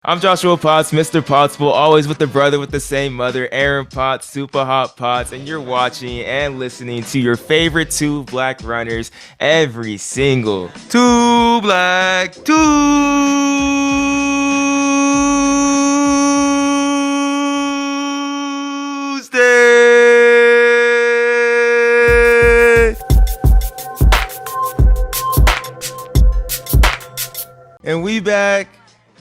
I'm Joshua Potts, Mr. Pottsville, always with the brother with the same mother, Aaron Potts, Super Hot Potts, and you're watching and listening to your favorite two black runners every single Two Black Tuesday. And we back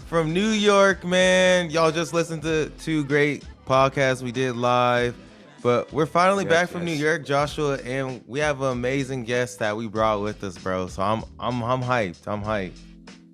from New York, man. Y'all just listened to two great podcasts we did live. But we're finally back from New York, Joshua, and we have an amazing guest that we brought with us, bro. So I'm hyped. I'm hyped.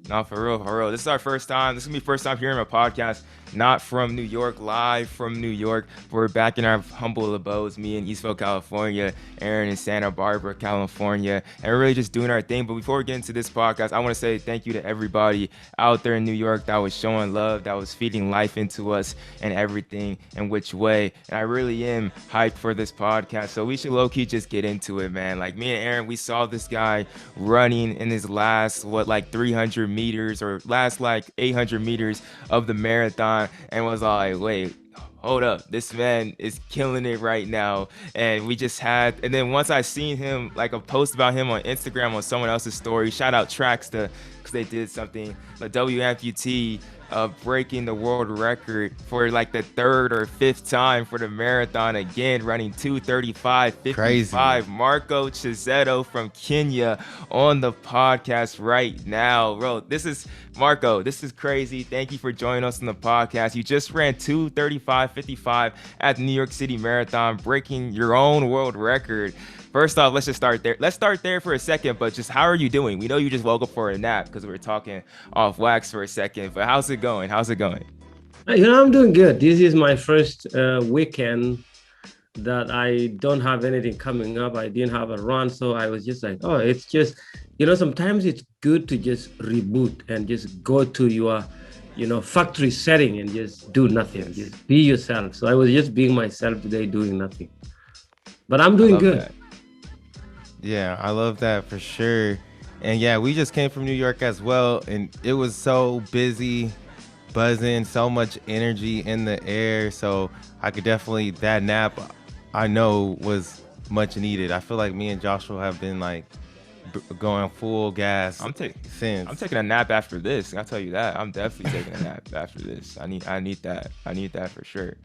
No, for real, for real. This is our first time. This is gonna be first time hearing a podcast, not from New York, live from New York. We're back in our humble abodes, me in Eastville, California, Aaron in Santa Barbara, California, and we're really just doing our thing. But before we get into this podcast, I want to say thank you to everybody out there in New York that was showing love, that was feeding life into us and everything in which way. And I really am hyped for this podcast. So we should low-key just get into it, man. Like me and Aaron, we saw this guy running in his last, 300 meters or last 800 meters of the marathon and was like, wait, hold up, this man is killing it right now. And then once I seen him, like a post about him on Instagram on someone else's story, shout out Tracksta, because they did something, the W Amputee breaking the world record for like the third or fifth time for the marathon again, running 2:35:55. Crazy. Marko Cheseto from Kenya on the podcast right now, bro. This is Marko. This is crazy. Thank you for joining us on the podcast. You just ran 2:35:55 at the New York City Marathon, breaking your own world record. First off, let's just start there. Let's start there for a second, but just how are you doing? We know you just woke up for a nap because we were talking off wax for a second, but how's it going? How's it going? I'm doing good. This is my first weekend that I don't have anything coming up. I didn't have a run, so I was just like, oh, it's just, sometimes it's good to just reboot and just go to your, factory setting and just do nothing. Just be yourself. So I was just being myself today, doing nothing. But I'm doing good. That. Yeah, I love that for sure. And yeah, we just came from New York as well, and it was so busy, buzzing, so much energy in the air. So I could definitely, that nap I know was much needed. I feel like me and Joshua have been like going full gas since. I'm taking a nap after this. I'll tell you that. I'm definitely taking a nap after this. I need that. I need that for sure.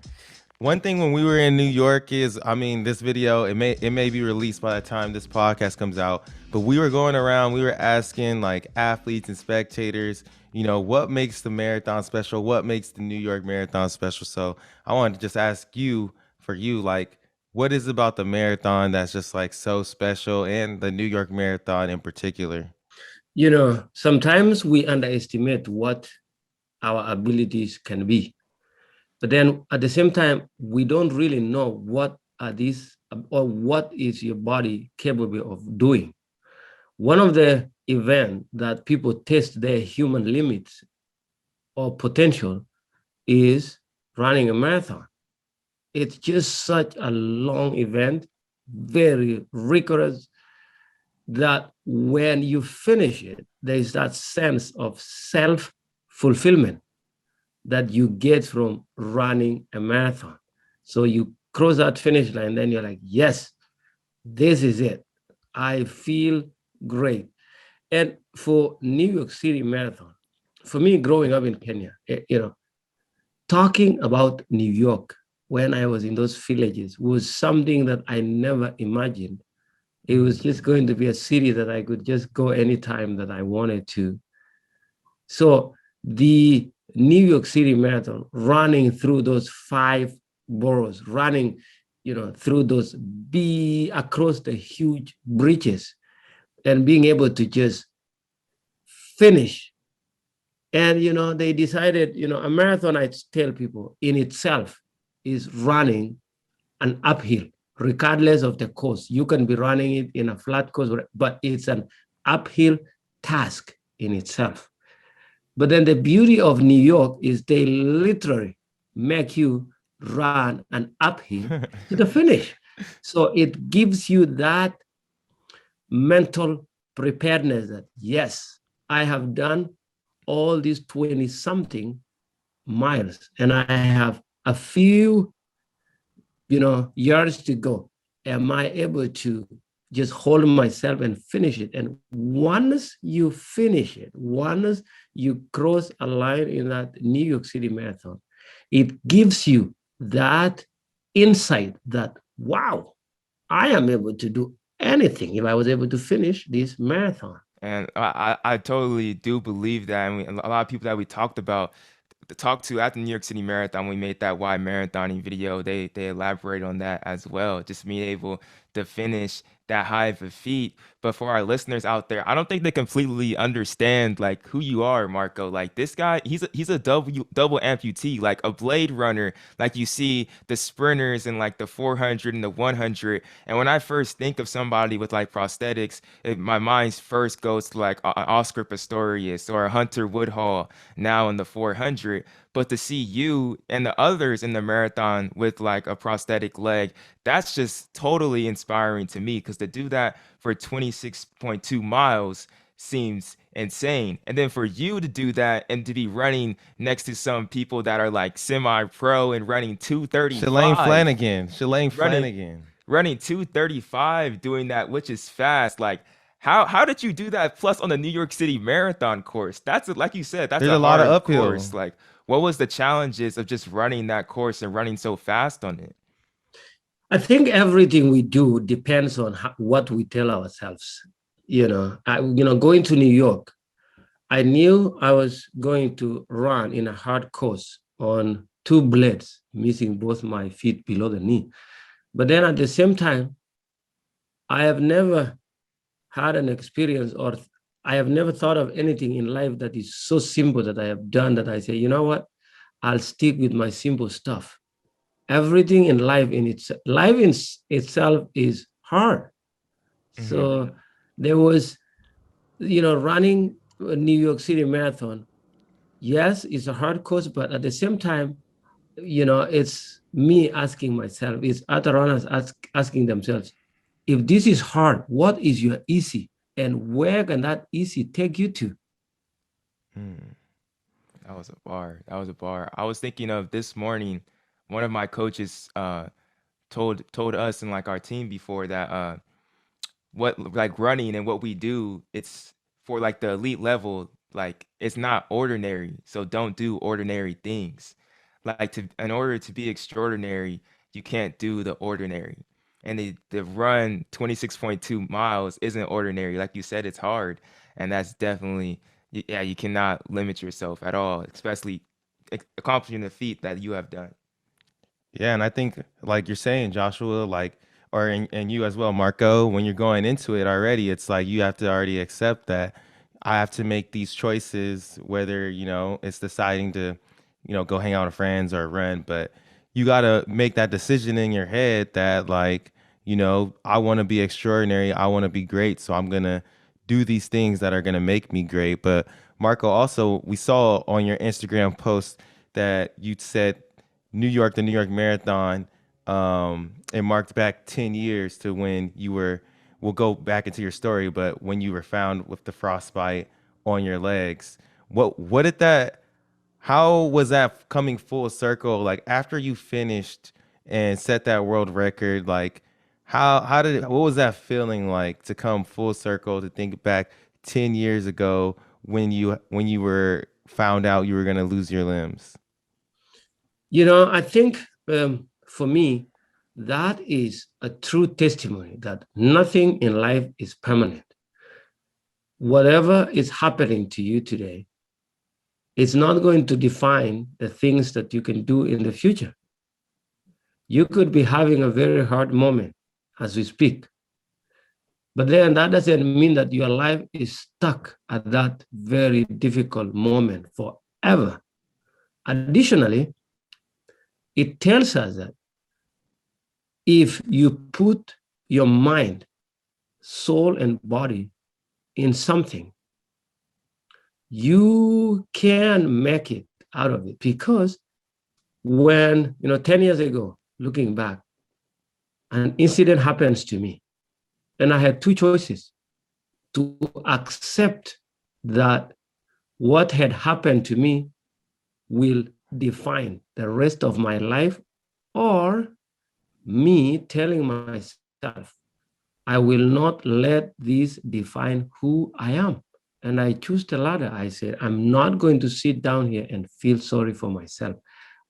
One thing when we were in New York is, this video, it may be released by the time this podcast comes out, but we were going around, we were asking like athletes and spectators, what makes the marathon special? What makes the New York Marathon special? So I wanted to just ask you, like, what is about the marathon that's just like so special, and the New York Marathon in particular? Sometimes we underestimate what our abilities can be. But then at the same time, we don't really know what are these or what is your body capable of doing. One of the events that people test their human limits or potential is running a marathon. It's just such a long event, very rigorous, that when you finish it, there's that sense of self-fulfillment that you get from running a marathon. So you cross that finish line, then you're like, yes, this is it. I feel great. And for New York City Marathon, for me growing up in Kenya, talking about New York when I was in those villages was something that I never imagined. It was just going to be a city that I could just go anytime that I wanted to. So the New York City Marathon, running through those 5 boroughs, running, through those, across the huge bridges, and being able to just finish. And, they decided, a marathon, I tell people, in itself is running an uphill, regardless of the course. You can be running it in a flat course, but it's an uphill task in itself. But then the beauty of New York is they literally make you run an uphill to the finish. So it gives you that mental preparedness that, yes, I have done all these 20 something miles and I have a few, yards to go. Am I able to just hold myself and finish it? And once you finish it, once you cross a line in that New York City Marathon, it gives you that insight that, wow, I am able to do anything if I was able to finish this marathon. And I totally do believe that. And a lot of people that we talked to at the New York City Marathon, we made that why marathoning video. They elaborate on that as well. Just being able to finish that high of a feat. But for our listeners out there, I don't think they completely understand like who you are, Marko. Like this guy, he's a double amputee, like a blade runner. Like you see the sprinters and like the 400 and the 100. And when I first think of somebody with like prosthetics, my mind first goes to like Oscar Pistorius or a Hunter Woodhall now in the 400. But to see you and the others in the marathon with like a prosthetic leg, that's just totally inspiring to me because to do that for 26.2 miles seems insane. And then for you to do that and to be running next to some people that are like semi-pro and running 2:35. Shalane Flanagan. Running 2:35 doing that, which is fast. Like how did you do that? Plus on the New York City Marathon course, that's like you said, that's There's a a lot of hard uphill. course. Like what was the challenges of just running that course and running so fast on it? I think everything we do depends on what we tell ourselves. Going to New York, I knew I was going to run in a hard course on two blades, missing both my feet below the knee. But then at the same time, I have never had an experience, or I have never thought of anything in life that is so simple that I have done that I say, you know what, I'll stick with my simple stuff. Everything in life itself is hard. So there was, running a New York City Marathon. Yes, it's a hard course, but at the same time, it's me asking myself, it's other runners asking themselves, if this is hard, what is your easy? And where can that easy take you to? That was a bar. That was a bar. I was thinking of this morning, one of my coaches told us and like our team before that what like running and what we do, it's for like the elite level, like it's not ordinary. So don't do ordinary things. Like to in order to be extraordinary, you can't do the ordinary. And the run 26.2 miles isn't ordinary. Like you said, it's hard. And that's definitely yeah, you cannot limit yourself at all, especially accomplishing the feat that you have done. Yeah, and I think like you're saying, Joshua, like and you as well, Marco, when you're going into it already, it's like you have to already accept that I have to make these choices, whether, it's deciding to, go hang out with friends or run, but you gotta make that decision in your head that like, I wanna be extraordinary, I wanna be great, so I'm gonna do these things that are gonna make me great. But Marco, also we saw on your Instagram post that you said the New York Marathon, it marked back 10 years to when you were, we'll go back into your story, but when you were found with the frostbite on your legs, what did that, how was that coming full circle? Like after you finished and set that world record, like how did it, what was that feeling like to come full circle, to think back 10 years ago when you were found out you were going to lose your limbs? I think for me, that is a true testimony that nothing in life is permanent. Whatever is happening to you today, it's not going to define the things that you can do in the future. You could be having a very hard moment as we speak, but then that doesn't mean that your life is stuck at that very difficult moment forever. Additionally, it tells us that if you put your mind, soul, and body in something, you can make it out of it. Because when, 10 years ago, looking back, an incident happens to me, and I had two choices: to accept that what had happened to me will define the rest of my life, or me telling myself, I will not let this define who I am. And I choose the latter. I said, I'm not going to sit down here and feel sorry for myself.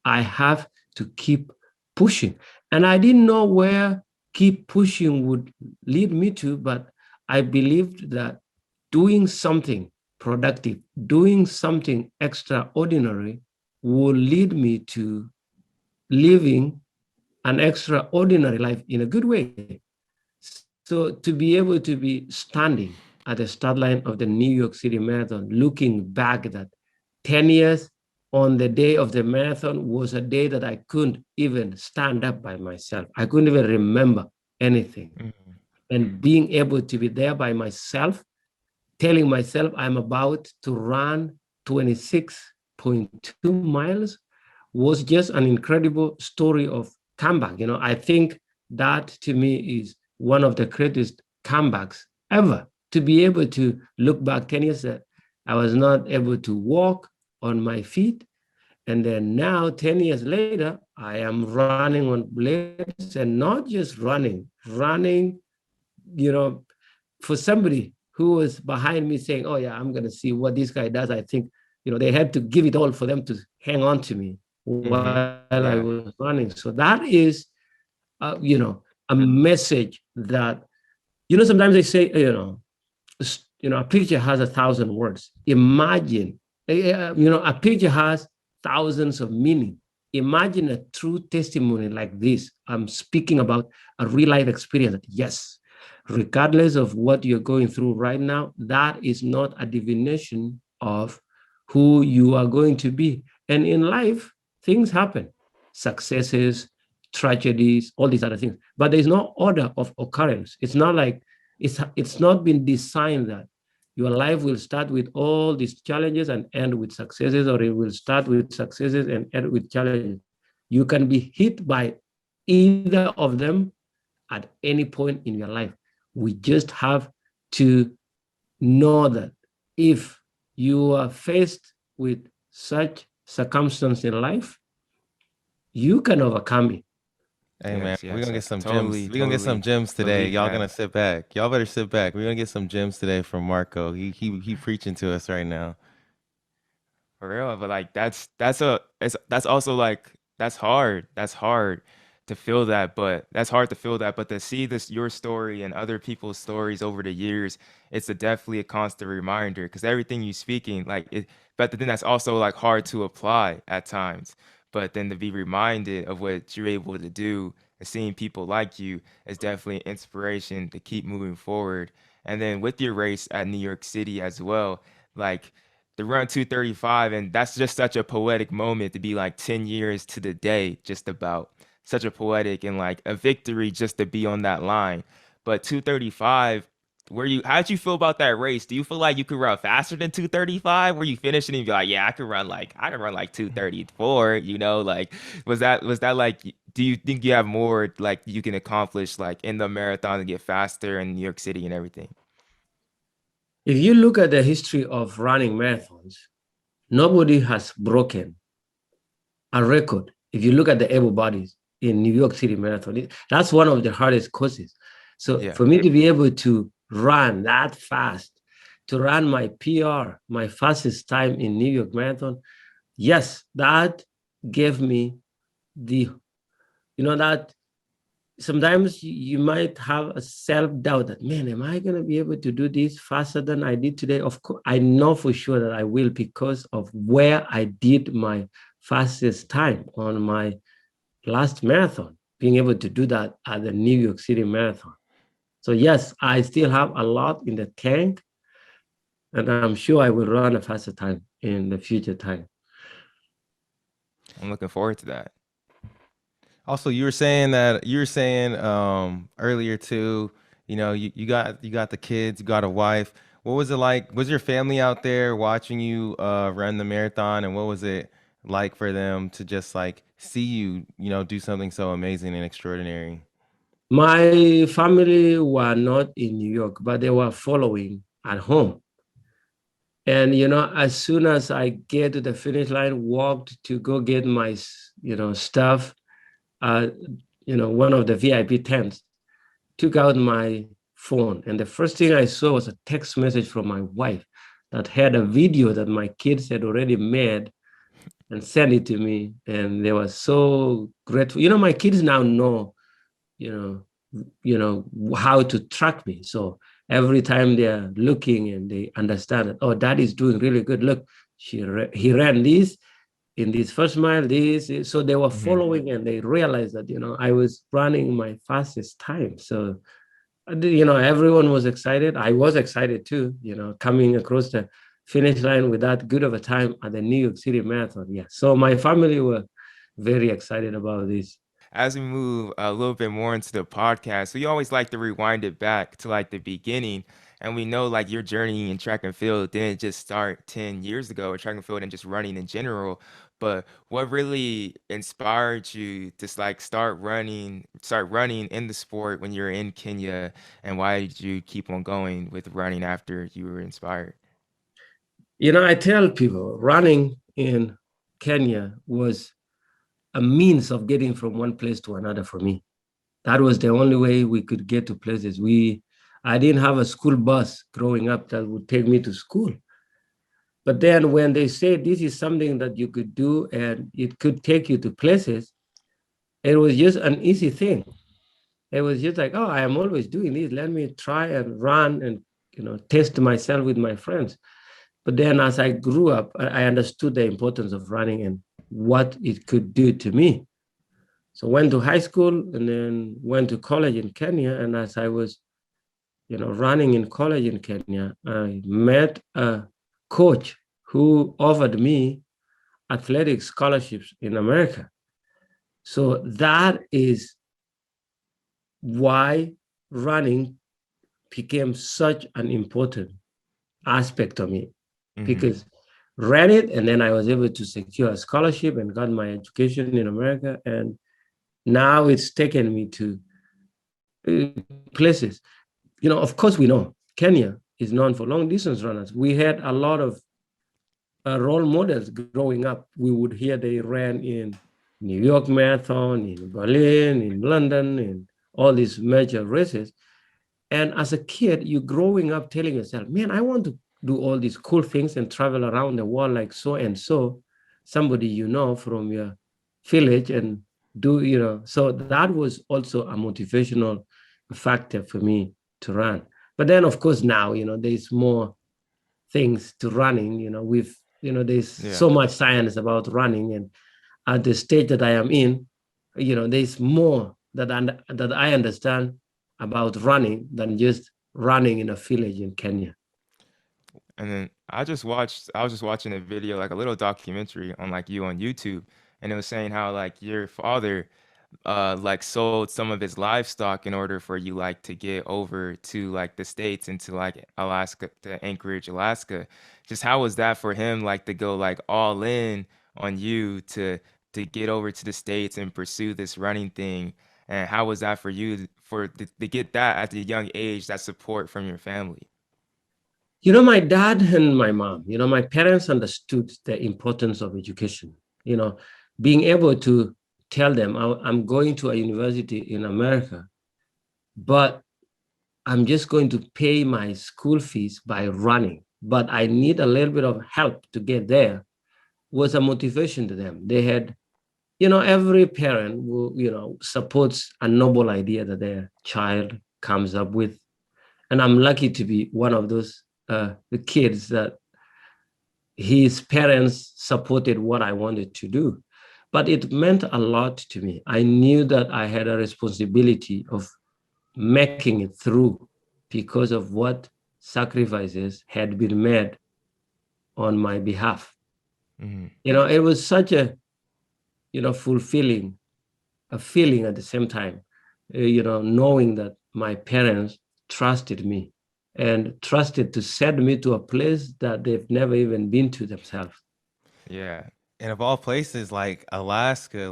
I have to keep pushing. And I didn't know where keep pushing would lead me to, but I believed that doing something productive, doing something extraordinary will lead me to living an extraordinary life in a good way. So to be able to be standing at the start line of the New York City Marathon, looking back that 10 years on the day of the marathon was a day that I couldn't even stand up by myself. I couldn't even remember anything. Mm-hmm. And being able to be there by myself, telling myself I'm about to run 26.2 miles was just an incredible story of comeback. I think that to me is one of the greatest comebacks ever. To be able to look back 10 years that I was not able to walk on my feet. And then now, 10 years later, I am running on blades, and not just running, for somebody who was behind me saying, oh yeah, I'm going to see what this guy does. I think, they had to give it all for them to hang on to me while I was running. So that is, a message that, sometimes they say, a picture has 1,000 words. Imagine, a picture has thousands of meaning. Imagine a true testimony like this. I'm speaking about a real life experience. Yes, regardless of what you're going through right now, that is not a divination of who you are going to be. And in life, things happen, successes, tragedies, all these other things. But there's no order of occurrence. It's not like it's not been designed that your life will start with all these challenges and end with successes, or it will start with successes and end with challenges. You can be hit by either of them at any point in your life. We just have to know that if you are faced with such circumstance in life, you can overcome it. Hey man, Yes, we're gonna yes, get some totally, gems. We're gonna get some totally gems today. believe Y'all that. gonna sit back. Y'all better sit back. We're gonna get some gems today from Marco. He preaching to us right now. For real, but like that's also like that's hard. That's hard to feel that, but that's hard to feel that. But to see this your story and other people's stories over the years, it's definitely a constant reminder because everything you speaking like it. But then that's also like hard to apply at times. But then to be reminded of what you're able to do and seeing people like you is definitely an inspiration to keep moving forward. And then with your race at New York City as well, like to run 235, and that's just such a poetic moment to be like 10 years to the day, just about such a poetic and like a victory just to be on that line. But 235, how'd you feel about that race? Do you feel like you could run faster than 235? Were you finishing and be like, yeah, I can run like 234, like was that like do you think you have more like you can accomplish like in the marathon to get faster in New York City and everything? If you look at the history of running marathons, nobody has broken a record. If you look at the able bodies in New York City Marathon, that's one of the hardest courses. So Yeah. for me to be able to run that fast, to run my PR, my fastest time in New York Marathon, yes, that gave me that sometimes you might have a self-doubt that, man, am I going to be able to do this faster than I did today? Of course, I know for sure that I will because of where I did my fastest time on my last marathon, being able to do that at the New York City Marathon. So yes, I still have a lot in the tank, and I'm sure I will run a faster time in the future time. I'm looking forward to that. Also, you were saying earlier too, you got the kids, you got a wife. What was it like? Was your family out there watching you run the marathon, and what was it like for them to just like see you, do something so amazing and extraordinary? My family were not in New York, but they were following at home. And, you know, as soon as I get to the finish line, walked to go get my, stuff, uh, one of the VIP tents, took out my phone. And the first thing I saw was a text message from my wife that had a video that my kids had already made and sent it to me. And they were so grateful. You know, my kids now know, you how to track me. So every time they're looking and they understand that, oh, dad is doing really good. Look, he ran this in this first mile, this. So they were following and they realized that, I was running my fastest time. So, everyone was excited. I was excited too, coming across the finish line with that good of a time at the New York City Marathon. Yeah. So my family were very excited about this. As we move a little bit more into the podcast, we always like to rewind it back to like the beginning. And we know like your journey in track and field didn't just start 10 years ago, or track and field and just running in general. But what really inspired you to like start running in the sport when you're in Kenya? And why did you keep on going with running after you were inspired? I tell people running in Kenya was a means of getting from one place to another for me. That was the only way we could get to places. I didn't have a school bus growing up that would take me to school. But then when they said this is something that you could do and it could take you to places, it was just an easy thing. It was just like, oh, I am always doing this. Let me try and run and, test myself with my friends. But then as I grew up, I understood the importance of running and what it could do to me. So went to high school and then went to college in Kenya. And as I was, running in college in Kenya, I met a coach who offered me athletic scholarships in America. So that is why running became such an important aspect of me, because ran it and then I was able to secure a scholarship and got my education in America. And now it's taken me to places. Of course, we know Kenya is known for long distance runners. We had a lot of role models growing up. We would hear they ran in New York Marathon, in Berlin, in London, in all these major races. And as a kid, you're growing up telling yourself, man, I want to do all these cool things and travel around the world like so and so, somebody from your village, and do. So that was also a motivational factor for me to run. But then, of course, now, there's more things to running. There's so much science about running. And at the stage that I am in, there's more that I understand about running than just running in a village in Kenya. And then I was just watching a video, like a little documentary on like you on YouTube, and it was saying how like your father like sold some of his livestock in order for you like to get over to like the States, into like Alaska, to Anchorage, Alaska. Just how was that for him, like to go like all in on you to get over to the States and pursue this running thing? And how was that for you to get that at a young age, that support from your family? My dad and my mom, my parents understood the importance of education. Being able to tell them, I'm going to a university in America, but I'm just going to pay my school fees by running, but I need a little bit of help to get there, was a motivation to them. They had, every parent who, supports a noble idea that their child comes up with. And I'm lucky to be one of those the kids that his parents supported what I wanted to do. But it meant a lot to me. I knew that I had a responsibility of making it through because of what sacrifices had been made on my behalf. It was such a, fulfilling, a feeling at the same time, knowing that my parents trusted me and trusted to send me to a place that they've never even been to themselves. Yeah, And of all places, like Alaska,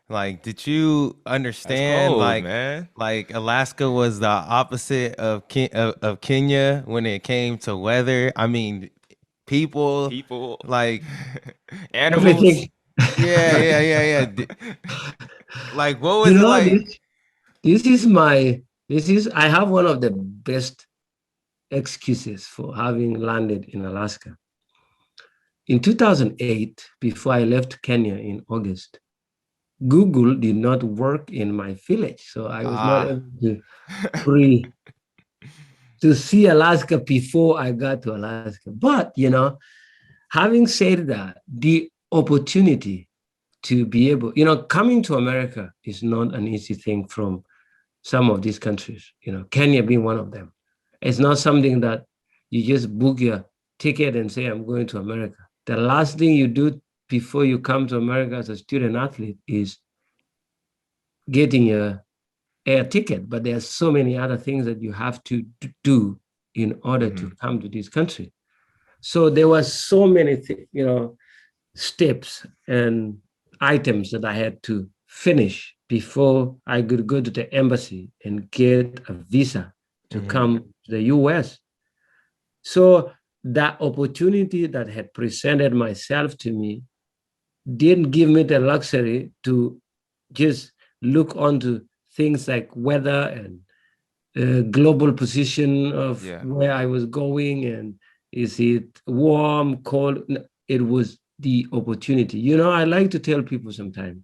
like did you that's understand cold, man. like Alaska was the opposite of Kenya when it came to weather? I mean, people, People, like animals. Everything. yeah. Like what You was it know, like? I have one of the best excuses for having landed in Alaska. In 2008, before I left Kenya in August, Google did not work in my village. So I was not Ah, able to pre to see Alaska before I got to Alaska. But having said that, the opportunity to be able, coming to America is not an easy thing from some of these countries, Kenya being one of them. It's not something that you just book your ticket and say, I'm going to America. The last thing you do before you come to America as a student athlete is getting your air ticket. But there are so many other things that you have to do in order to come to this country. So there were so many, steps and items that I had to finish before I could go to the embassy and get a visa to come to the US. So that opportunity that had presented myself to me didn't give me the luxury to just look onto things like weather and global position of Yeah. where I was going and is it warm, cold? It was the opportunity. I like to tell people sometimes,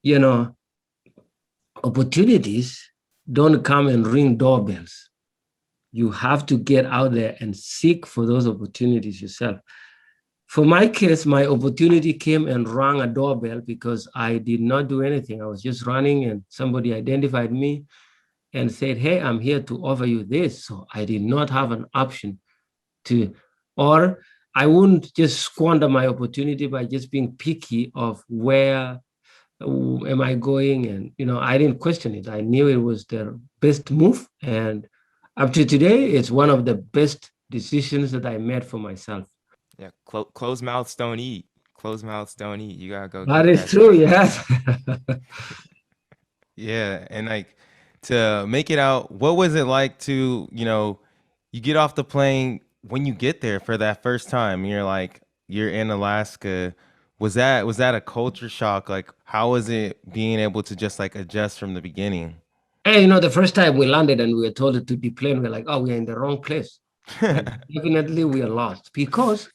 you know, opportunities don't come and ring doorbells. You have to get out there and seek for those opportunities yourself. For my case, my opportunity came and rang a doorbell because I did not do anything. I was just running and somebody identified me and said, hey, I'm here to offer you this. So I did not have an option to, or I wouldn't just squander my opportunity by just being picky of where am I going? And, I didn't question it. I knew it was the best move. And up to today, it's one of the best decisions that I made for myself. Yeah. Closed mouths don't eat. Closed mouths don't eat. You gotta go That get is that true, shit. yes. yeah, and like to make it out, what was it like to, you get off the plane when you get there for that first time, and you're like, you're in Alaska. Was that a culture shock? Like, how was it being able to just like adjust from the beginning? And the first time we landed and we were told to deplane, we're like, oh, we're in the wrong place. And definitely we are lost because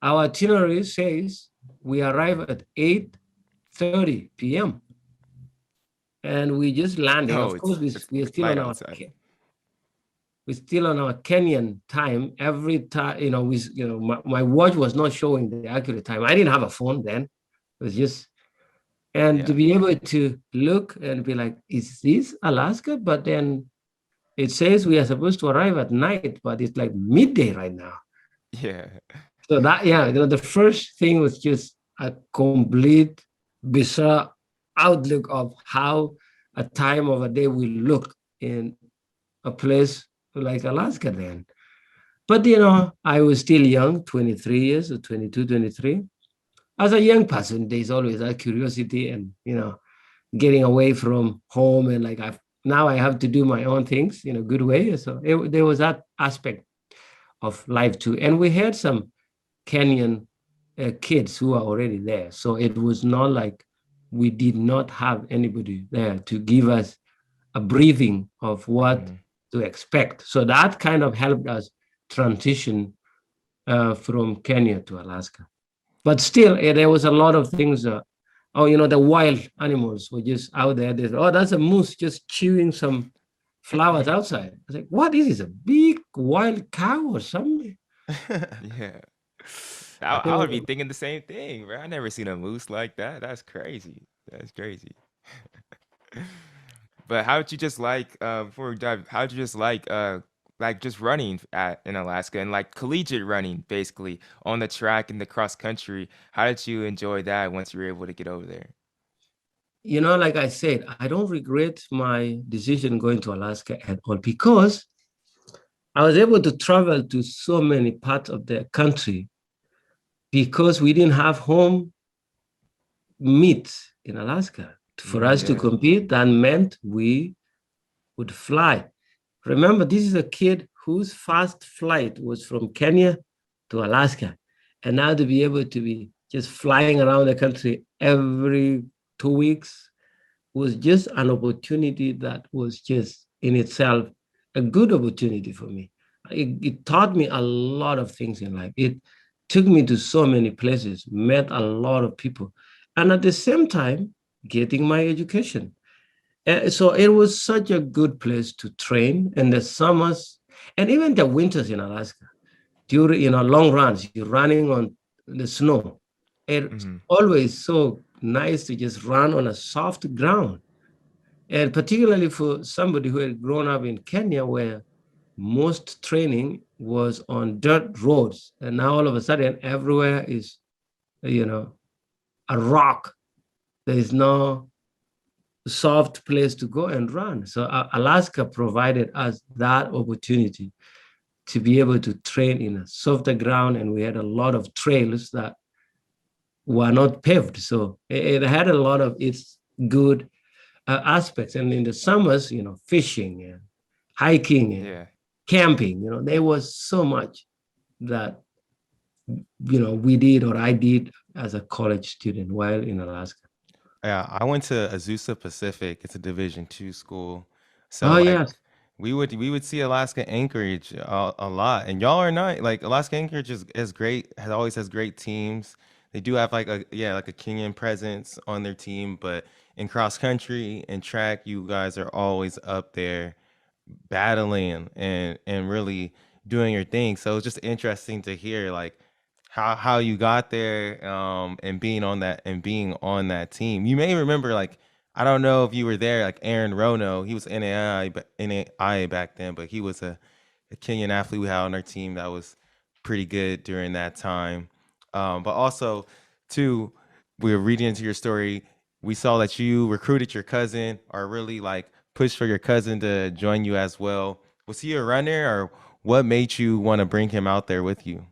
our itinerary says we arrive at 8:30 p.m. and we just landed. No, Of course, it's we're still light on outside. Kenyan time. Every time, my watch was not showing the accurate time. I didn't have a phone then. It was just, and to Yeah. be able to look and be like, is this Alaska? But then it says we are supposed to arrive at night, but it's like midday right now. Yeah. So that, yeah, the first thing was just a complete bizarre outlook of how a time of a day will look in a place like Alaska then. But, I was still young, 23 years or 22, 23. As a young person, there's always that curiosity and, getting away from home and like now I have to do my own things in a good way. So there was that aspect of life too. And we had some Kenyan kids who are already there. So it was not like we did not have anybody there to give us a briefing of what to expect. So that kind of helped us transition from Kenya to Alaska. But still, there was a lot of things. The wild animals were just out there. That's a moose just chewing some flowers outside. I was like, what is this? A big wild cow or something? Yeah. I would be thinking the same thing, bro. I never seen a moose like that. That's crazy. That's crazy. But how did you just before we dive, how did you just like just running at in Alaska and like collegiate running basically on the track and the cross country? How did you enjoy that once you were able to get over there? Like I said, I don't regret my decision going to Alaska at all because I was able to travel to so many parts of the country because we didn't have home meet in Alaska. For us to Yeah. compete, that meant we would fly. Remember, this is a kid whose first flight was from Kenya to Alaska. And now to be able to be just flying around the country every 2 weeks was just an opportunity that was just in itself a good opportunity for me. It taught me a lot of things in life. It took me to so many places, met a lot of people, and at the same time, getting my education. So it was such a good place to train in the summers and even the winters in Alaska. During long runs, you're running on the snow. It's Mm-hmm. always so nice to just run on a soft ground, and particularly for somebody who had grown up in Kenya, where most training was on dirt roads, and now all of a sudden everywhere is, you know, a rock. There is no soft place to go and run. So Alaska provided us that opportunity to be able to train in a softer ground, and we had a lot of trails that were not paved. So it had a lot of its good aspects. And in the summers, fishing and hiking and Yeah. camping, there was so much that, we did or I did as a college student while in Alaska. Yeah, I went to Azusa Pacific. It's a Division II school. So Oh, like yes. we would see Alaska Anchorage a lot. And y'all are not like Alaska Anchorage is great, has great teams. They do have like a Kenyan presence on their team, but in cross country and track, you guys are always up there battling and really doing your thing. So it's just interesting to hear like how you got there and being on that team. You may remember like I don't know if you were there like Aaron Rono. He was NAIA back then, but he was a Kenyan athlete we had on our team that was pretty good during that time. But also, too, we were reading into your story. We saw that you recruited your cousin or really like pushed for your cousin to join you as well. Was he a runner or what made you want to bring him out there with you?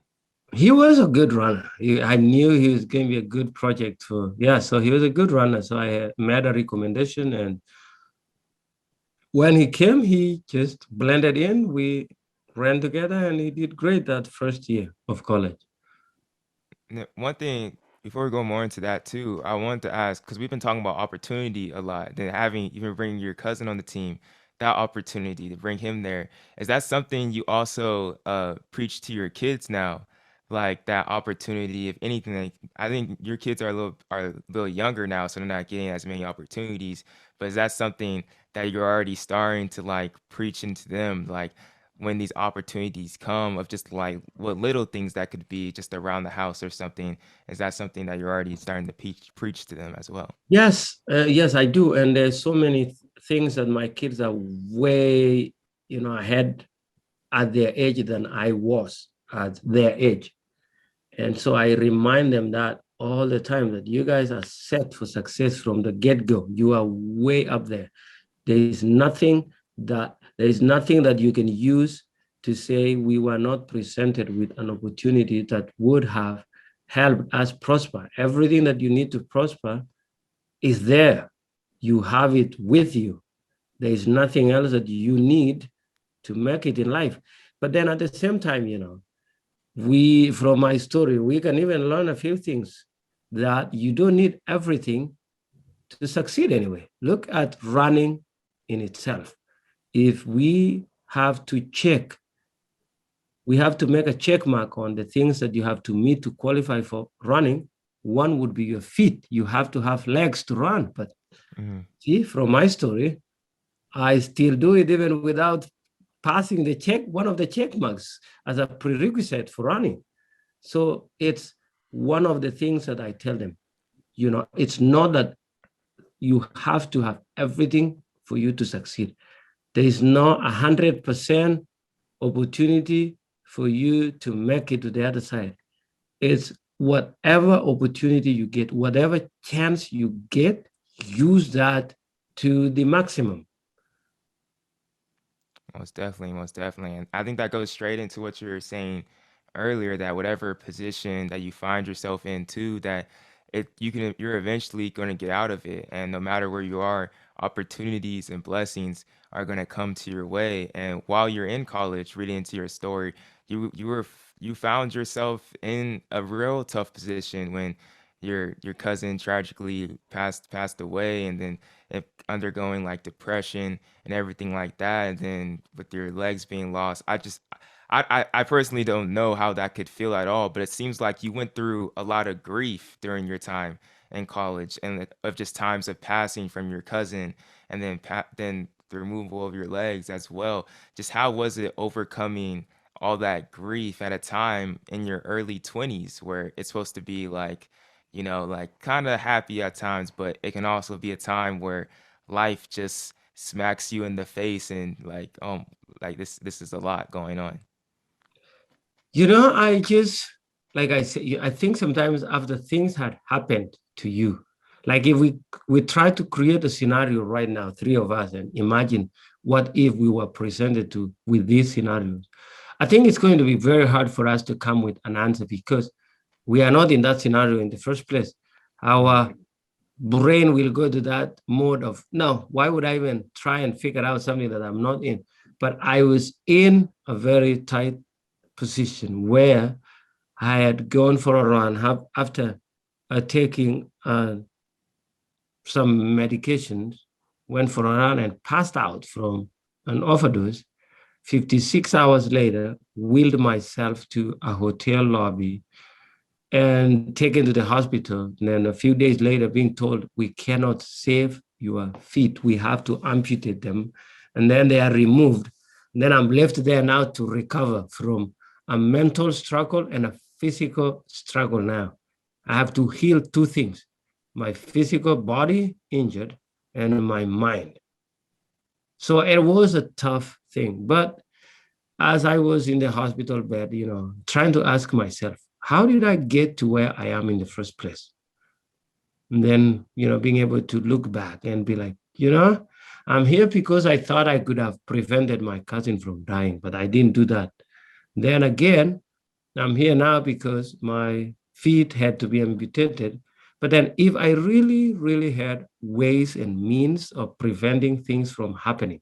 He was a good runner. I knew he was going to be a good project for, yeah, so he was a good runner. So I had made a recommendation. And when he came, he just blended in. We ran together and he did great that first year of college. One thing before we go more into that too, I wanted to ask because we've been talking about opportunity a lot, then having even bringing your cousin on the team, that opportunity to bring him there, is that something you also preach to your kids now, like that opportunity? If anything, like, I think your kids are a little younger now, so they're not getting as many opportunities. But is that something that you're already starting to like preach into them, like? When these opportunities come of just like what little things that could be just around the house or something, is that something that you're already starting to preach to them as well? Yes, I do. And there's so many things that my kids are way, ahead at their age than I was at their age. And so I remind them that all the time that you guys are set for success from the get-go. You are way up there. There is nothing that you can use to say we were not presented with an opportunity that would have helped us prosper. Everything that you need to prosper is there. You have it with you. There is nothing else that you need to make it in life. But then at the same time, from my story, we can even learn a few things that you don't need everything to succeed anyway. Look at running in itself. If we have to make a check mark on the things that you have to meet to qualify for running. One would be your feet. You have to have legs to run. But Hmm. see, from my story, I still do it even without passing one of the check marks as a prerequisite for running. So it's one of the things that I tell them. It's not that you have to have everything for you to succeed. There is no 100% opportunity for you to make it to the other side. It's whatever opportunity you get, whatever chance you get, use that to the maximum. Most definitely, most definitely. And I think that goes straight into what you were saying earlier, that whatever position that you find yourself in too, that you're eventually going to get out of it. And no matter where you are, opportunities and blessings are going to come to your way. And while you're in college, reading into your story, you were you found yourself in a real tough position when your cousin tragically passed away, and then undergoing like depression and everything like that, and then with your legs being lost. I personally don't know how that could feel at all, but it seems like you went through a lot of grief during your time in college, and of just times of passing from your cousin, and then then the removal of your legs as well. Just how was it overcoming all that grief at a time in your early 20s where it's supposed to be like, like kind of happy at times, but it can also be a time where life just smacks you in the face and like this is a lot going on. I just, like I said, I think sometimes after things had happened to you, like if we try to create a scenario right now, three of us, and imagine what if we were presented to with these scenarios. I think it's going to be very hard for us to come with an answer because we are not in that scenario in the first place. Our brain will go to that mode of, no, why would I even try and figure out something that I'm not in? But I was in a very tight position where I had gone for a run after taking some medications, went for a run and passed out from an overdose. 56 hours later, wheeled myself to a hotel lobby and taken to the hospital. And then a few days later, being told, we cannot save your feet. We have to amputate them. And then they are removed. And then I'm left there now to recover from a mental struggle and a physical struggle now. I have to heal two things, my physical body injured and my mind. So it was a tough thing. But as I was in the hospital bed, trying to ask myself, how did I get to where I am in the first place? And then, being able to look back and be like, I'm here because I thought I could have prevented my cousin from dying, but I didn't do that. Then again, I'm here now because my feet had to be amputated. But then if I really, really had ways and means of preventing things from happening,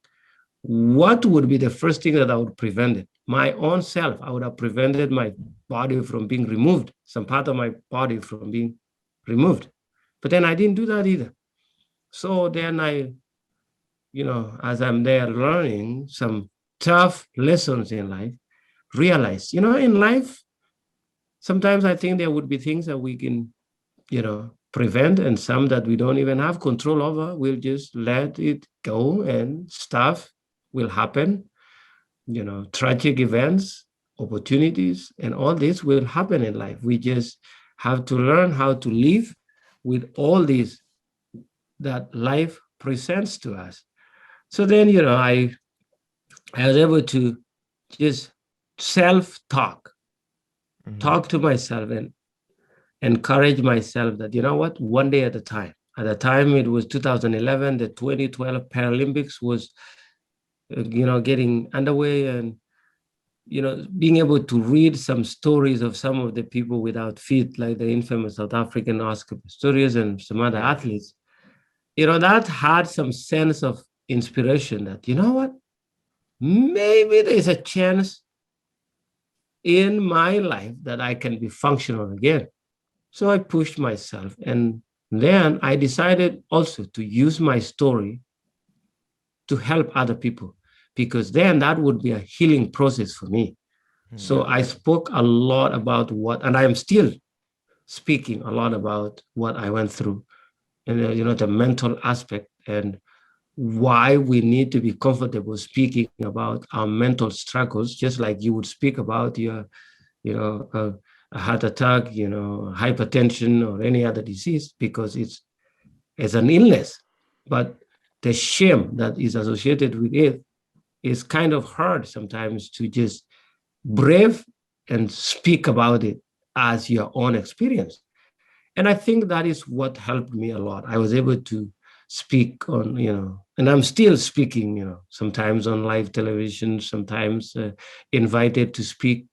what would be the first thing that I would prevent it? My own self. I would have prevented my body from being removed, some part of my body from being removed. But then I didn't do that either. So then as I'm there learning some tough lessons in life, realize, in life, sometimes I think there would be things that we can, prevent, and some that we don't even have control over. We'll just let it go and stuff will happen. Tragic events, opportunities, and all this will happen in life. We just have to learn how to live with all these that life presents to us. So then, I was able to just self-talk, talk to myself and encourage myself that, what, one day at a time. At the time, it was 2011, the 2012 Paralympics was, getting underway, and, being able to read some stories of some of the people without feet, like the infamous South African Oscar Pistorius and some other athletes, that had some sense of inspiration that, what, maybe there's a chance in my life that I can be functional again. So I pushed myself. And then I decided also to use my story to help other people, because then that would be a healing process for me. So I spoke a lot about and I am still speaking a lot about what I went through, and the mental aspect, and why we need to be comfortable speaking about our mental struggles, just like you would speak about your, a heart attack, hypertension or any other disease, because it's an illness. But the shame that is associated with it is kind of hard sometimes to just brave and speak about it as your own experience. And I think that is what helped me a lot. I was able to speak on, and I'm still speaking, sometimes on live television, sometimes invited to speak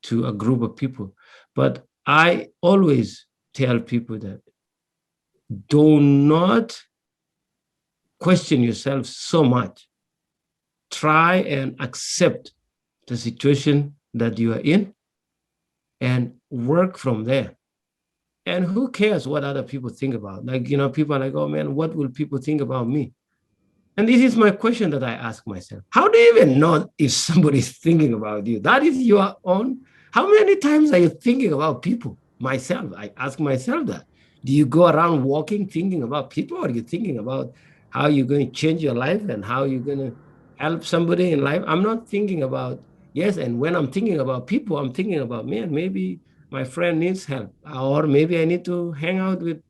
to a group of people. But I always tell people that do not question yourself so much. Try and accept the situation that you are in, and work from there. And who cares what other people think about? Like, people are like, oh man, what will people think about me? And this is my question that I ask myself. How do you even know if somebody is thinking about you? That is your own. How many times are you thinking about people? Myself, I ask myself that. Do you go around walking thinking about people, or are you thinking about how you're going to change your life and how you're going to help somebody in life? I'm not thinking about, yes, and when I'm thinking about people, I'm thinking about, man, maybe my friend needs help, or maybe I need to hang out with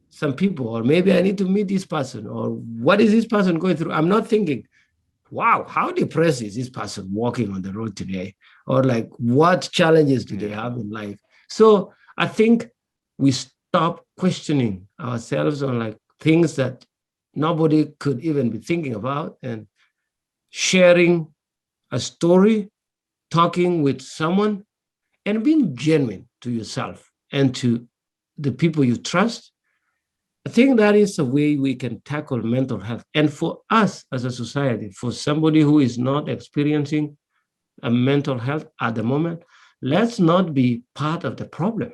some people, or maybe I need to meet this person, or what is this person going through? I'm not thinking, wow, how depressed is this person walking on the road today? Or like, what challenges do they have in life? So I think we stop questioning ourselves on like things that nobody could even be thinking about, and sharing a story, talking with someone, and being genuine to yourself and to the people you trust. I think that is a way we can tackle mental health. And for us as a society, for somebody who is not experiencing a mental health at the moment, let's not be part of the problem.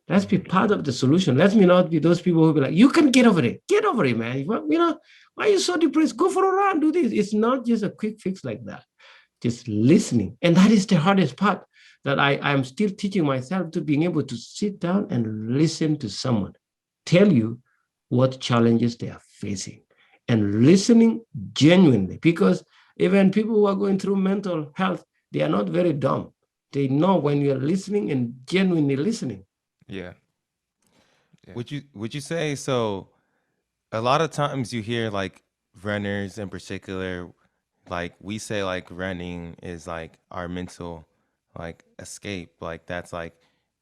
Let's be part of the solution. Let's not be those people who be like, you can get over it. Get over it, man. Why are you so depressed? Go for a run, do this. It's not just a quick fix like that. Just listening. And that is the hardest part that I'm still teaching myself, to being able to sit down and listen to someone tell you what challenges they are facing, and listening genuinely, because even people who are going through mental health, they are not very dumb. They know when you're listening and genuinely listening. Yeah. Yeah. Would you say so? A lot of times you hear like runners in particular, like we say like running is like our mental like escape, like that's like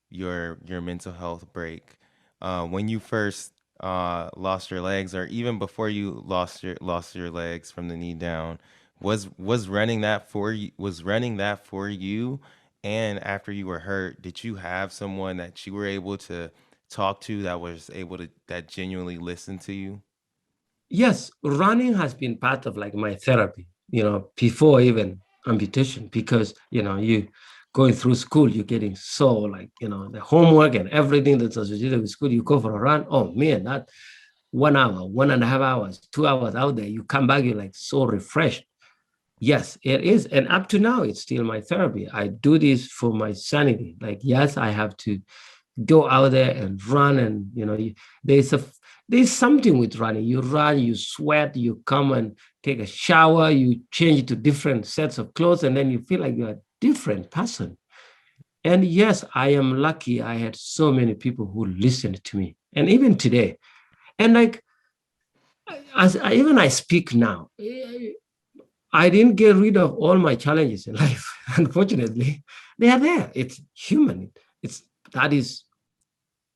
your mental health break. When you first lost your legs, or even before you lost your legs from the knee down, was running that for you? Was running that for you? And after you were hurt, did you have someone that you were able to talk to that was able to that genuinely listened to you? Yes, running has been part of like my therapy, before even amputation, because, you going through school, you're getting so like, the homework and everything that's associated with school, you go for a run. Oh man, that 1 hour, 1.5 hours, 2 hours out there, you come back, you're like so refreshed. Yes, it is. And up to now, it's still my therapy. I do this for my sanity. Like, yes, I have to go out there and run, and there's a there's something with running. You run, you sweat, you come and take a shower, you change to different sets of clothes, and then you feel like you're a different person. And yes, I am lucky. I had so many people who listened to me, and even today, and like, even I speak now, I didn't get rid of all my challenges in life. Unfortunately, they are there. It's human. It's that is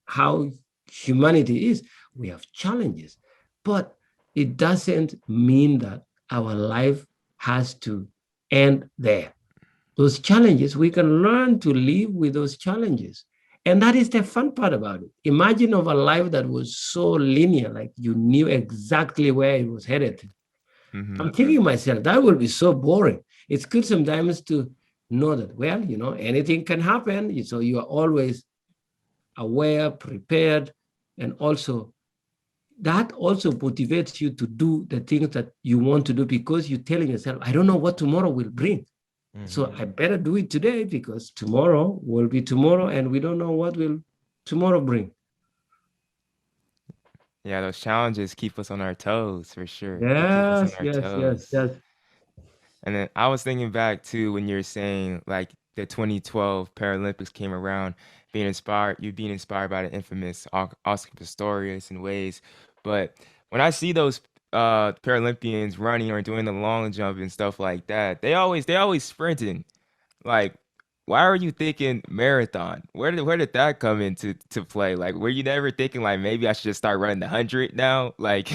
how humanity is. We have challenges, but it doesn't mean that our life has to end there. Those challenges, we can learn to live with those challenges. And that is the fun part about it. Imagine of a life that was so linear, like you knew exactly where it was headed. I'm thinking myself, that would be so boring. It's good sometimes to know that, well, anything can happen. So you are always aware, prepared, and also that also motivates you to do the things that you want to do, because you're telling yourself, I don't know what tomorrow will bring. So I better do it today, because tomorrow will be tomorrow, and we don't know what will tomorrow bring. Yeah, those challenges keep us on our toes for sure. They keep us on Yes, our yes, yes, toes. yes. And then I was thinking back too when you're saying like the 2012 Paralympics came around, you being inspired by the infamous Oscar Pistorius in ways. But when I see those Paralympians running or doing the long jump and stuff like that, they always sprinting. Like, why are you thinking marathon? Where did that come into play? Like, were you never thinking like maybe I should just start running the 100 now? Like,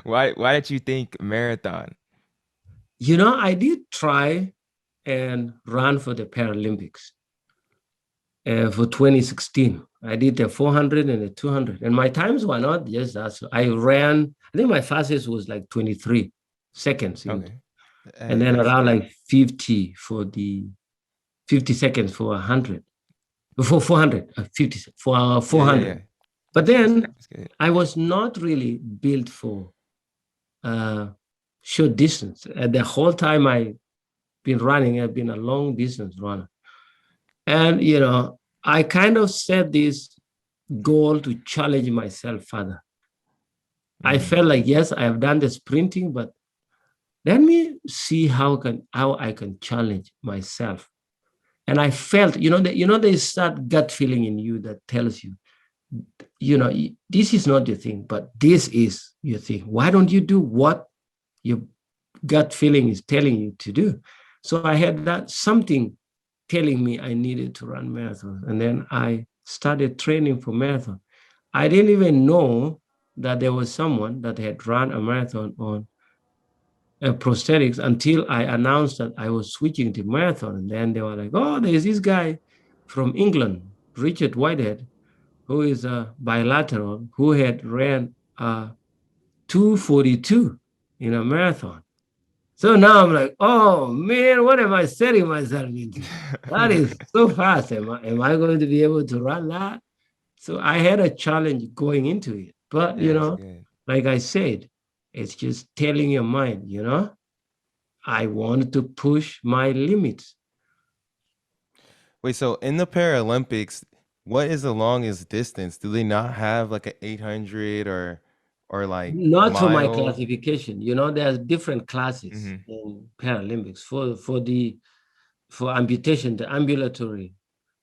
why did you think marathon? I did try and run for the Paralympics for 2016. I did the 400 and the 200, and my times were not just that. So I ran, I think my fastest was like 23 seconds, Okay. and Hey, then that's around good. like 50 for the 50 seconds for 100. for 400, 50, for Yeah, 400. But that's then good. I was not really built for short distance. The whole time I've been running, I've been a long distance runner. And, I kind of set this goal to challenge myself further. I felt like, yes, I have done the sprinting, but let me see how I can challenge myself. And I felt, there's that gut feeling in you that tells you, this is not your thing, but this is your thing. Why don't you do what your gut feeling is telling you to do? So I had that something telling me I needed to run marathons. And then I started training for marathon. I didn't even know that there was someone that had run a marathon on prosthetics until I announced that I was switching to marathon. And then they were like, oh, there's this guy from England, Richard Whitehead, who is a bilateral, who had ran 2:42 in a marathon. So now I'm like, oh man, what am I setting myself into? That is so fast. Am I going to be able to run that? So I had a challenge going into it. But, Yeah, that's good. like I said, it's just telling your mind, I want to push my limits. Wait, so in the Paralympics, what is the longest distance? Do they not have like an 800 or like Not for my mile? classification. There's different classes Mm-hmm. in Paralympics for amputation, the ambulatory,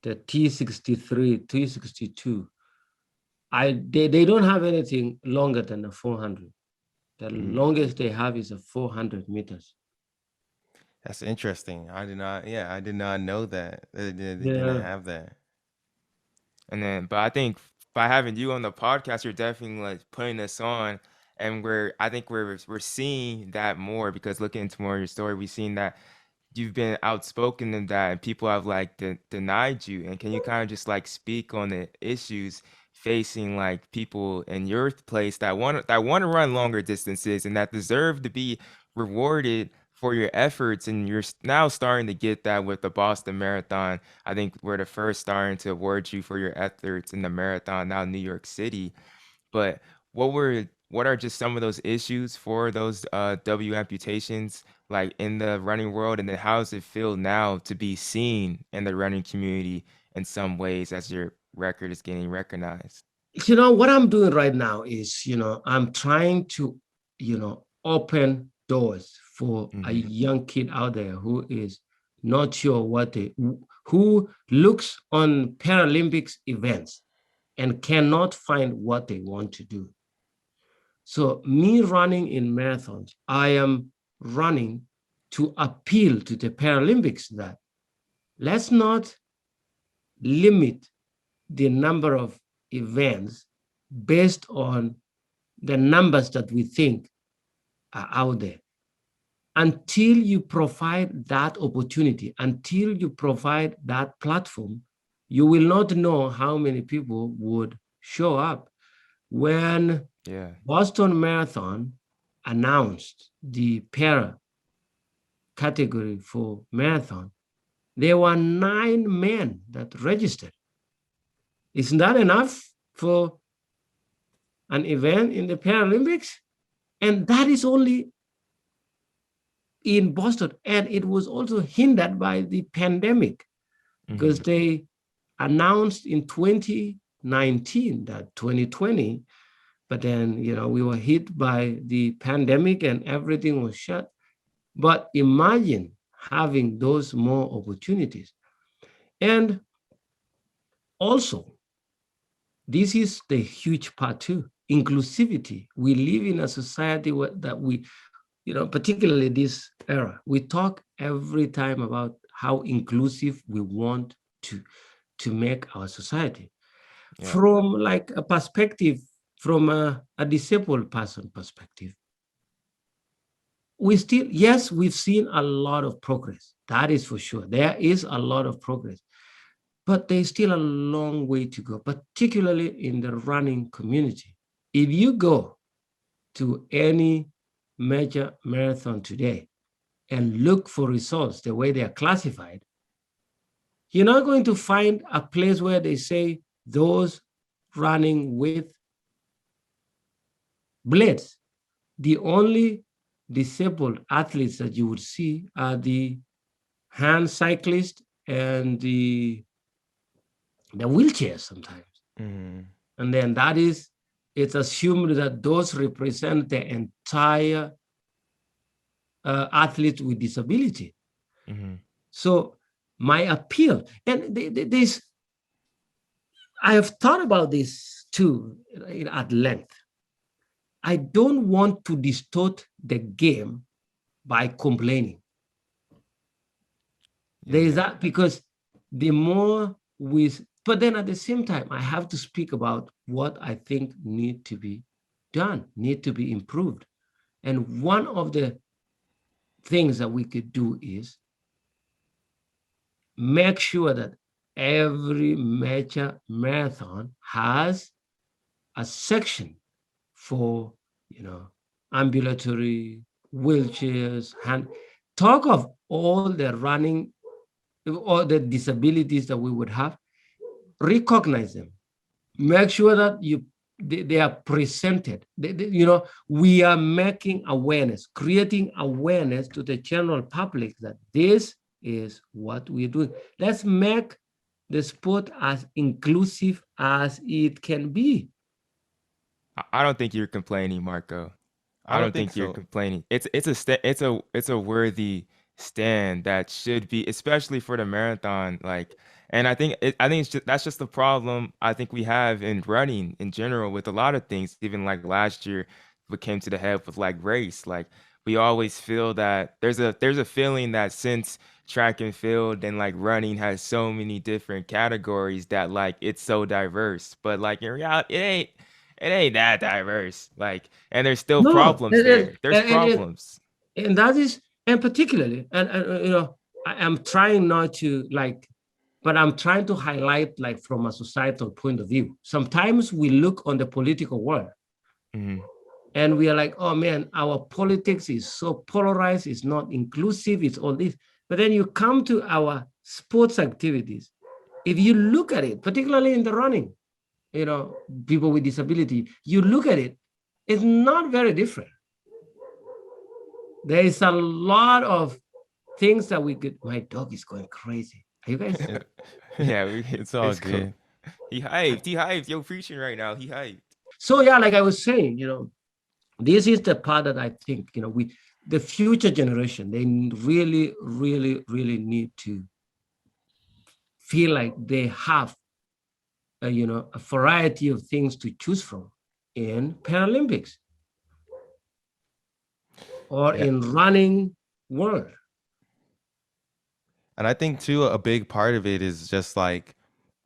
the T63, T62. They don't have anything longer than a 400. The Mm-hmm. longest they have is a 400 meters. That's interesting. I did not know that. They didn't Yeah. have that. And then, but I think by having you on the podcast, you're definitely like putting us on, and I think we're seeing that more because looking into more of your story, we've seen that you've been outspoken in that, and people have like denied you. And can you kind of just like speak on the issues facing like people in your place that want to run longer distances and that deserve to be rewarded for your efforts, and you're now starting to get that with the Boston Marathon. I think we're the first starting to award you for your efforts in the marathon now in New York City. But what are just some of those issues for those W amputations like in the running world, and then how does it feel now to be seen in the running community in some ways as your record is getting recognized? What I'm doing right now is, I'm trying to, open doors for a Mm-hmm. young kid out there who is not sure who looks on Paralympics events and cannot find what they want to do. So me running in marathons, I am running to appeal to the Paralympics that let's not limit the number of events based on the numbers that we think are out there. Until you provide that opportunity, until you provide that platform, you will not know how many people would show up. When Yeah. Boston Marathon announced the para category for marathon, there were 9 men that registered. Isn't that enough for an event in the Paralympics? And that is only in Boston. And it was also hindered by the pandemic because Mm-hmm. they announced in 2019 that 2020, but then, we were hit by the pandemic and everything was shut. But imagine having those more opportunities. And also, this is the huge part too, inclusivity. We live in a society that we, particularly this era, we talk every time about how inclusive we want to make our society. Yeah. From like a perspective, from a disabled person perspective, yes, we've seen a lot of progress. That is for sure. There is a lot of progress, but there's still a long way to go, particularly in the running community. If you go to any major marathon today and look for results the way they are classified, You're not going to find a place where they say those running with blades. The only disabled athletes that you would see are the hand cyclists and the wheelchairs sometimes. Mm-hmm. And then it's assumed that those represent the entire athletes with disability. Mm-hmm. So my appeal, and this, I have thought about this too at length. I don't want to distort the game by complaining. There is that, because the more but then at the same time, I have to speak about what I think need to be done, need to be improved. And one of the things that we could do is make sure that every major marathon has a section for, ambulatory, wheelchairs, hand. Talk of all the running, all the disabilities that we would have, recognize them, make sure that they are presented. We are making awareness, creating awareness to the general public that this is what we're doing. Let's make the sport as inclusive as it can be. I don't think you're complaining, Marco. I I don't don't think think you're so. complaining. It's a worthy stand that should be, especially for the marathon. Like, and I think that's just the problem I think we have in running in general with a lot of things. Even like last year, what came to the head with like race. Like we always feel that there's a feeling that since track and field and like running has so many different categories that like it's so diverse. But like in reality, it ain't that diverse. Like, and there's still No, problems there. There's and, problems. and that is, and particularly, I am trying not to like, but I'm trying to highlight like from a societal point of view. Sometimes we look on the political world Hmm. and we are like, oh man, our politics is so polarized, it's not inclusive, it's all this. But then you come to our sports activities. If you look at it, particularly in the running, people with disability, you look at it, it's not very different. There is a lot of things that we could. My dog is going crazy. Are you guys? Yeah, It's all it's cool. good. He hyped. He hyped. Yo, preaching right now. He hyped. So yeah, like I was saying, this is the part that I think, the future generation, they really, really, really need to feel like they have, a variety of things to choose from in Paralympics or Yeah. in running world. And I think too a big part of it is just like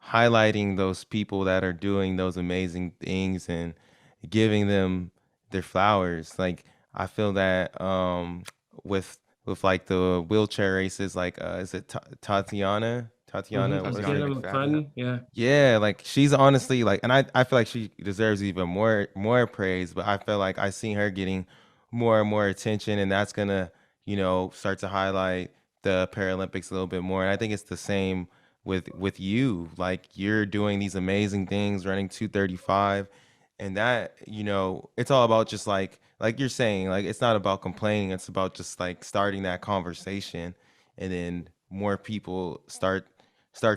highlighting those people that are doing those amazing things and giving them their flowers. Like I feel that with like the wheelchair races, like is it Tatiana, what is Tatiana it? Tatiana McFadden. McFadden, yeah. Yeah, like she's honestly like, and I feel like she deserves even more praise. But I feel like I seen her getting more and more attention, and that's gonna start to highlight the Paralympics a little bit more. And I think it's the same with you. Like you're doing these amazing things, running 2:35, and that it's all about just like you're saying, like it's not about complaining. It's about just like starting that conversation, and then more people start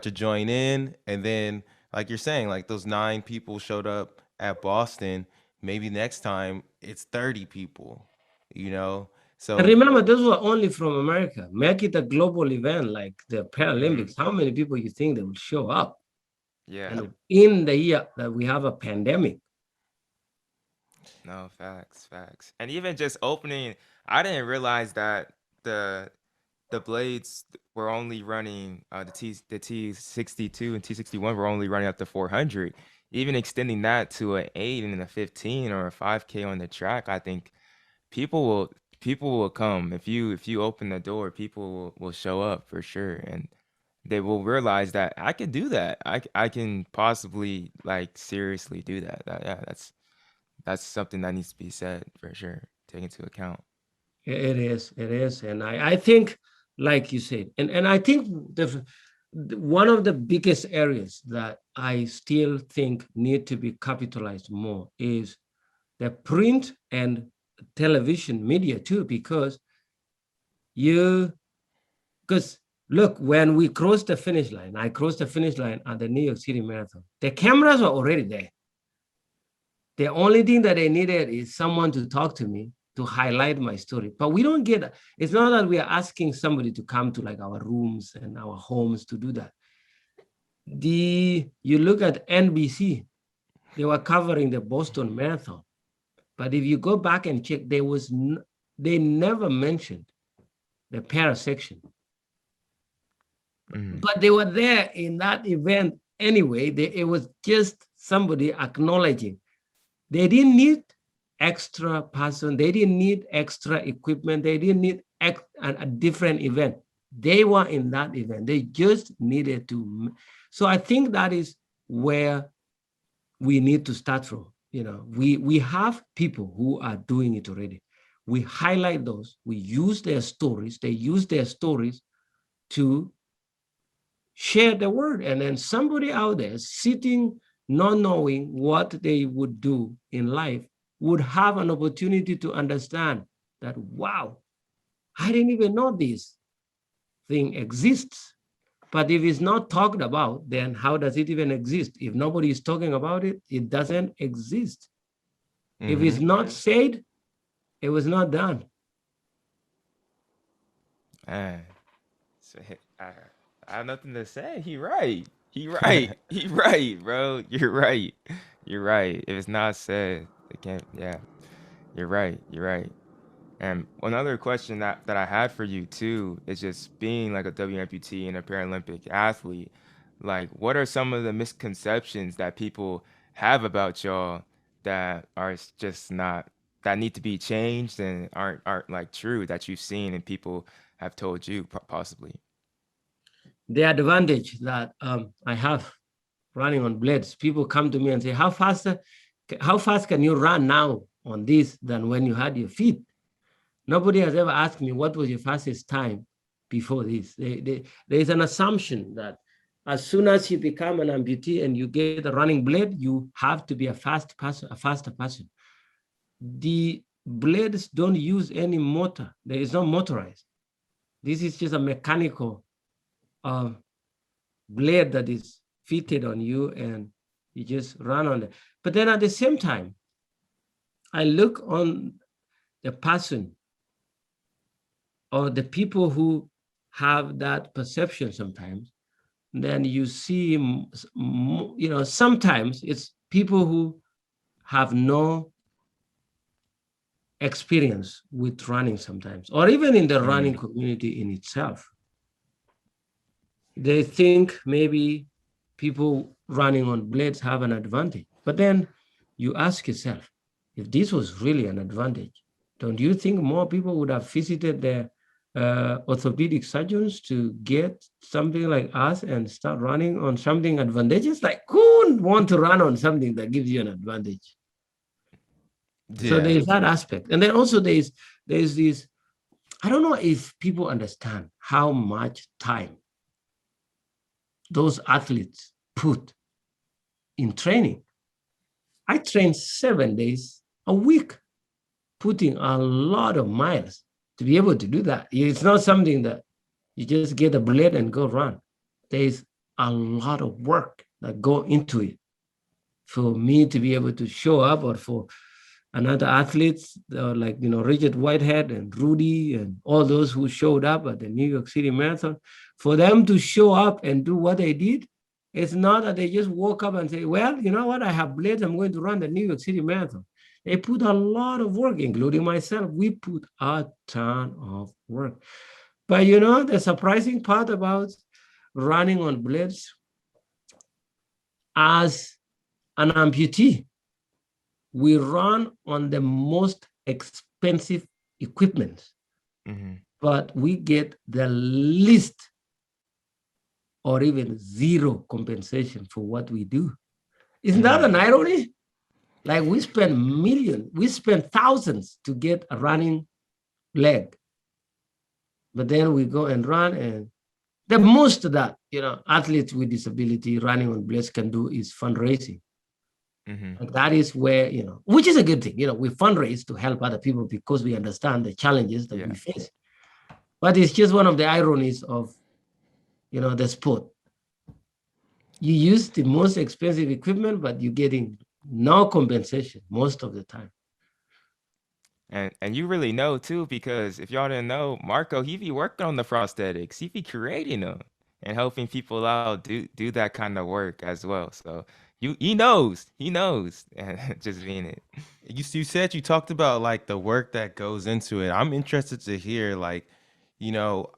to join in, and then like you're saying, like those 9 people showed up at Boston, maybe next time it's 30 people, you know And so remember, those were only from America. Make it a global event like the Hmm. Paralympics. How many people you think they will show up? Yeah. And in the year that we have a pandemic. No, facts, facts. And even just opening, I didn't realize that the the blades were only running the T62 and T61 were only running up to 400. Even extending that to an 8 and a 15 or a 5K on the track, I think people will people will come if you open the door, people will show up for sure, and they will realize that I can do that. I can possibly like seriously do that. Yeah, that's something that needs to be said for sure. Take into account. It is. And I think, like you said, and I think one of the biggest areas that I still think need to be capitalized more is the print and television media too, because look, when we crossed the finish line, I crossed the finish line at the New York City Marathon. The cameras were already there. The only thing that they needed is someone to talk to me to highlight my story. But we don't get that. It's not that we are asking somebody to come to like our rooms and our homes to do that. You look at NBC, they were covering the Boston Marathon. But if you go back and check, they never mentioned the para section. But they were there in that event anyway. It was just somebody acknowledging. They didn't need extra person. They didn't need extra equipment. They didn't need a different event. They were in that event. They just needed to. So I think that is where we need to start from. We have people who are doing it already. We highlight those. We use their stories. They use their stories to share the word. And then somebody out there sitting, not knowing what they would do in life, would have an opportunity to understand that, wow, I didn't even know this thing exists. But if it's not talked about, then how does it even exist? If nobody is talking about it, it doesn't exist. If it's not said, it was not done. Man, so, I have nothing to say. He right. He right, bro. You're right. If it's not said, it can't. Yeah, you're right. And one other question that I had for you too is just being like a WMPT and a Paralympic athlete. Like, what are some of the misconceptions that people have about y'all that are just not, that need to be changed and aren't like true, that you've seen and people have told you possibly? The advantage that I have running on blades, people come to me and say, how fast can you run now on this than when you had your feet? Nobody has ever asked me what was your fastest time before this. There is an assumption that as soon as you become an amputee and you get a running blade, you have to be a faster person. The blades don't use any motor. There is no motorized. This is just a mechanical blade that is fitted on you and you just run on it. But then at the same time, I look on the person or the people who have that perception sometimes, then you see, sometimes it's people who have no experience with running sometimes, or even in the running community in itself. They think maybe people running on blades have an advantage. But then you ask yourself, if this was really an advantage, don't you think more people would have visited their orthopedic surgeons to get something like us and start running on something advantageous? Like, who would want to run on something that gives you an advantage? Yeah. So there's that aspect. And then also there's this, I don't know if people understand how much time those athletes put in training. I train 7 days a week, putting a lot of miles to be able to do that. It's not something that you just get a blade and go run. There's a lot of work that go into it for me to be able to show up, or for another athletes like Richard Whitehead and Rudy and all those who showed up at the New York City Marathon, for them to show up and do what they did. It's not that they just woke up and say, well, you know what, I have blades, I'm going to run the New York City Marathon. They put a lot of work, including myself. We put a ton of work. But the surprising part about running on blades, as an amputee, we run on the most expensive equipment, but we get the least or even zero compensation for what we do. Isn't that an irony? Like, we spend thousands to get a running leg, but then we go and run and The most that, athletes with disability running on blades can do is fundraising. And that is where, which is a good thing. We fundraise to help other people because we understand the challenges that we face. But it's just one of the ironies of, the sport. You use the most expensive equipment, but you're getting no compensation most of the time. And you really know too, because if y'all didn't know, Marco, he be working on the prosthetics. He be creating them and helping people out do that kind of work as well. So he knows, and just being it. You said you talked about like the work that goes into it. I'm interested to hear like,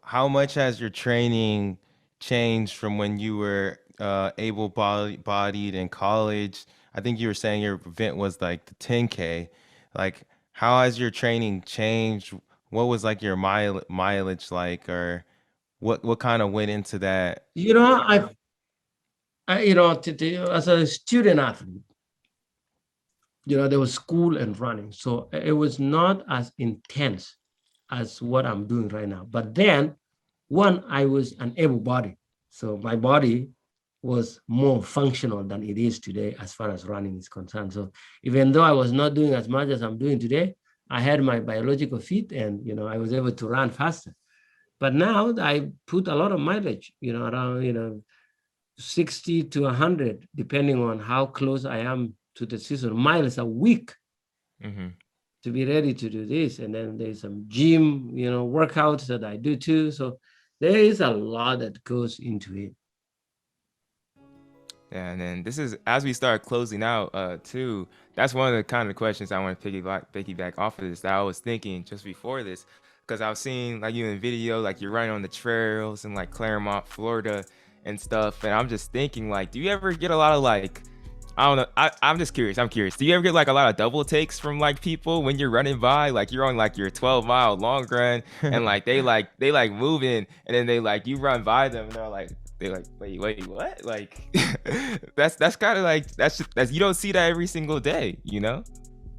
how much has your training changed from when you were able-bodied in college? I think you were saying your event was like the 10K. Like, how has your training changed? What was like your mileage like, or what kind of went into that? As a student athlete, there was school and running. So it was not as intense as what I'm doing right now. But then, I was an able body. So my body was more functional than it is today as far as running is concerned. So even though I was not doing as much as I'm doing today, I had my biological feet and, I was able to run faster. But now I put a lot of mileage, around, 60 to 100, depending on how close I am to the season, miles a week to be ready to do this. And then there's some gym, workouts that I do too. So there is a lot that goes into it. Yeah, and then this is as we start closing out too. That's one of the kind of questions I want to piggyback off of this that I was thinking just before this, because I've seen like you in video, like you're running on the trails in like Claremont, Florida, and stuff. And I'm just thinking, like, do you ever get a lot of like, I don't know, I'm just curious. I'm curious. Do you ever get like a lot of double takes from like people when you're running by, like you're on like your 12-mile long run, and like they moving, and then they like you run by them, and they're like, wait, what? Like, that's kind of like that's you don't see that every single day,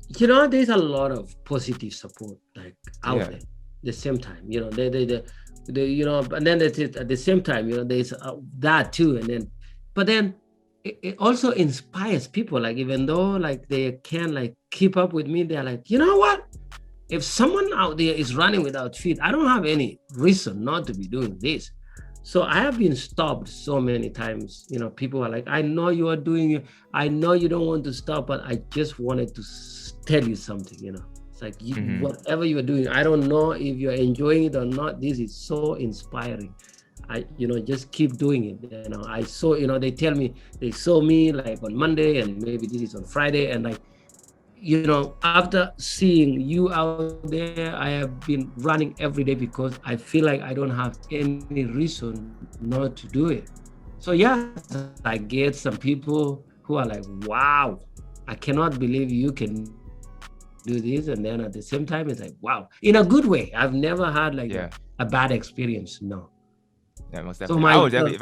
There's a lot of positive support like out there. At the same time, they and then at the same time, there's that too, but then it also inspires people. Like even though like they can like keep up with me, they're like, you know what? If someone out there is running without feet, I don't have any reason not to be doing this. So I have been stopped so many times. People are like, I know you are doing it. I know you don't want to stop, but I just wanted to tell you something, It's like whatever you're doing, I don't know if you're enjoying it or not. This is so inspiring. Just keep doing it. I saw, they tell me they saw me like on Monday and maybe this is on Friday. And like, after seeing you out there, I have been running every day because I feel like I don't have any reason not to do it. So yeah, I get some people who are like, wow, I cannot believe you can do this. And then at the same time, it's like, wow, in a good way. I've never had like a bad experience. No. Yeah, most definitely. So I would definitely,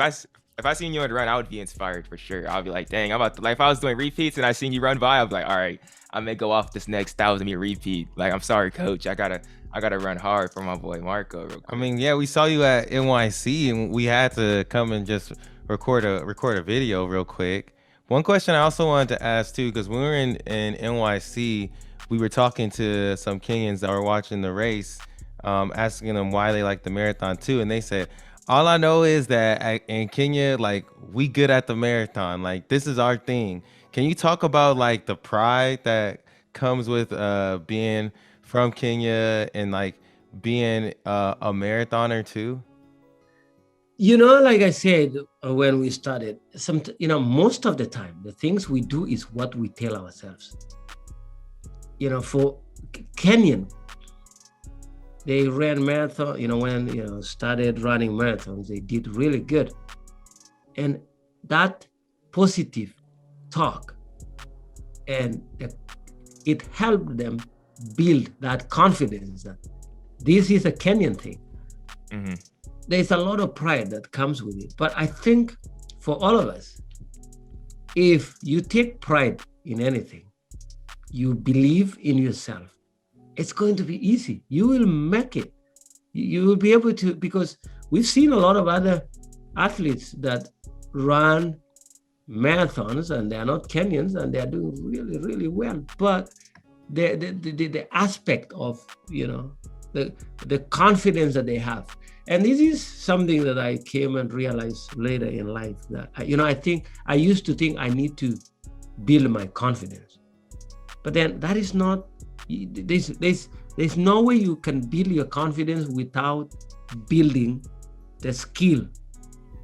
if I seen you on the run, I would be inspired for sure. I'll be like, dang, I'm about to, like, if I was doing repeats and I seen you run by, I'd be like, all right, I may go off this next 1,000-meter repeat. Like, I'm sorry, coach. I gotta run hard for my boy Marco. I mean, yeah, we saw you at NYC and we had to come and just record a video real quick. One question I also wanted to ask too, because when we were in NYC, we were talking to some Kenyans that were watching the race, asking them why they like the marathon too, and they said, all I know is that in Kenya, like, we good at the marathon. Like, this is our thing. Can you talk about like the pride that comes with being from Kenya and like being a marathoner too? Like I said when we started, most of the time the things we do is what we tell ourselves. For Kenyan, they ran marathon, when, started running marathons, they did really good. And that positive talk, and it helped them build that confidence that this is a Kenyan thing. There's a lot of pride that comes with it. But I think for all of us, if you take pride in anything, you believe in yourself, it's going to be easy. You will make it. You will be able to, because we've seen a lot of other athletes that run marathons, and they are not Kenyans, and they are doing really, really well. But the aspect of, the confidence that they have. And this is something that I came and realized later in life, that, I used to think I need to build my confidence. But then that is not, there's no way you can build your confidence without building the skill,